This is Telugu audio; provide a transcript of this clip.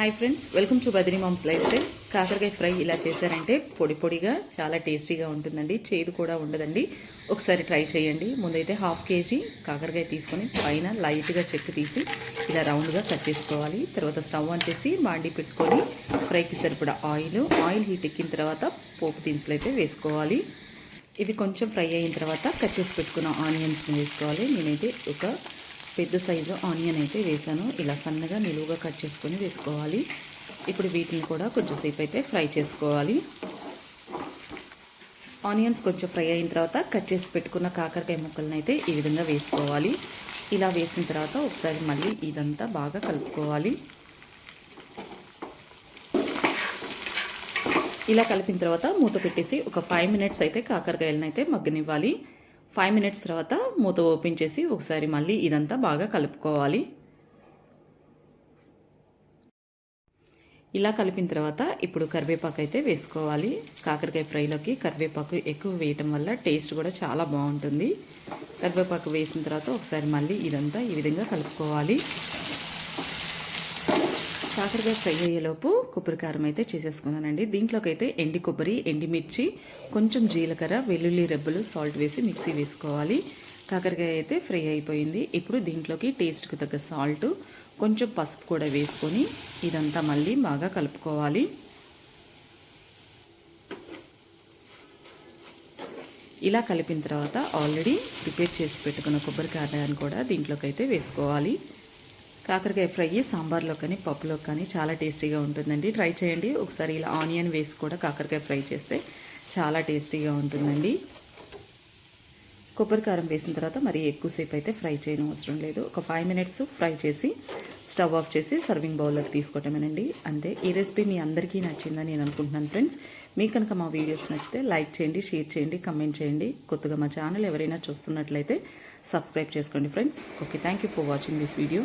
Hi friends, welcome to Badri moms lifestyle. కాకరకాయ ఫ్రై ఇలా చేశారంటే పొడి పొడిగా చాలా టేస్టీగా ఉంటుందండి. చేదు కూడా ఉండదండి. ఒకసారి ట్రై చేయండి. ముందైతే 1/2 kg కాకరకాయ తీసుకొని పైన లైట్గా చెక్కు తీసి ఇలా రౌండ్గా కట్ చేసుకోవాలి. తర్వాత స్టవ్ ఆన్ చేసి బాండీ పెట్టుకొని ఫ్రైకి సరిపడా ఆయిల్ హీట్ ఎక్కిన తర్వాత పోపు దినుసులు అయితే వేసుకోవాలి. ఇవి కొంచెం ఫ్రై అయిన తర్వాత కట్ చేసి పెట్టుకున్న ఆనియన్స్ని వేసుకోవాలి. నేనైతే ఒక పెద్ద సైజు ఆనియన్ అయితే వేసాను. ఇలా సన్నగా నిలువుగా కట్ చేసుకొని వేసుకోవాలి. ఇప్పుడు వీటిని కూడా కొంచెంసేపు అయితే ఫ్రై చేసుకోవాలి. ఆనియన్స్ కొంచెం ఫ్రై అయిన తర్వాత కట్ చేసి పెట్టుకున్న కాకరకాయ ముక్కలను అయితే ఈ విధంగా వేసుకోవాలి. ఇలా వేసిన తర్వాత ఒకసారి మళ్ళీ ఇదంతా బాగా కలుపుకోవాలి. ఇలా కలిపిన తర్వాత మూత పెట్టేసి ఒక 5 minutes అయితే కాకరకాయలను అయితే మగ్గనివ్వాలి. 5 minutes తర్వాత మూత ఓపెన్ చేసి ఒకసారి మళ్ళీ ఇదంతా బాగా కలుపుకోవాలి. ఇలా కలిపిన తర్వాత ఇప్పుడు కరివేపాకు అయితే వేసుకోవాలి. కాకరకాయ ఫ్రైలోకి కరివేపాకు ఎక్కువ వేయటం వల్ల టేస్ట్ కూడా చాలా బాగుంటుంది. కరివేపాకు వేసిన తర్వాత ఒకసారి మళ్ళీ ఇదంతా ఈ విధంగా కలుపుకోవాలి. కాకరకాయ ఫ్రై అయ్యేలోపు కొబ్బరి కారం అయితే చేసేసుకున్నానండి. దీంట్లోకి అయితే ఎండి కొబ్బరి, ఎండిమిర్చి, కొంచెం జీలకర్ర, వెల్లుల్లి రెబ్బలు, సాల్ట్ వేసి మిక్సీ వేసుకోవాలి. కాకరకాయ అయితే ఫ్రై అయిపోయింది. ఇప్పుడు దీంట్లోకి టేస్ట్కి తగ్గ సాల్ట్, కొంచెం పసుపు కూడా వేసుకొని ఇదంతా మళ్ళీ బాగా కలుపుకోవాలి. ఇలా కలిపిన తర్వాత ఆల్రెడీ ప్రిపేర్ చేసి పెట్టుకున్న కొబ్బరి కారాన్ని కూడా దీంట్లోకి అయితే వేసుకోవాలి. కాకరకాయ ఫ్రై సాంబార్లో కానీ పప్పులో కానీ చాలా టేస్టీగా ఉంటుందండి. ట్రై చేయండి. ఒకసారి ఇలా ఆనియన్ వేసి కూడా కాకరకాయ ఫ్రై చేస్తే చాలా టేస్టీగా ఉంటుందండి. కొబ్బరి కారం వేసిన తర్వాత మరి ఎక్కువసేపు అయితే ఫ్రై చేయడం అవసరం లేదు. ఒక 5 minutes ఫ్రై చేసి స్టవ్ ఆఫ్ చేసి సర్వింగ్ బౌల్లోకి తీసుకోవటమేనండి. అంతే. ఈ రెసిపీ మీ అందరికీ నచ్చిందని నేను అనుకుంటున్నాను ఫ్రెండ్స్. మీకు కనుక మా వీడియోస్ నచ్చితే లైక్ చేయండి, షేర్ చేయండి, కమెంట్ చేయండి. కొత్తగా మా ఛానల్ ఎవరైనా చూస్తున్నట్లయితే సబ్స్క్రైబ్ చేసుకోండి friends. Okay, thank you for watching this video.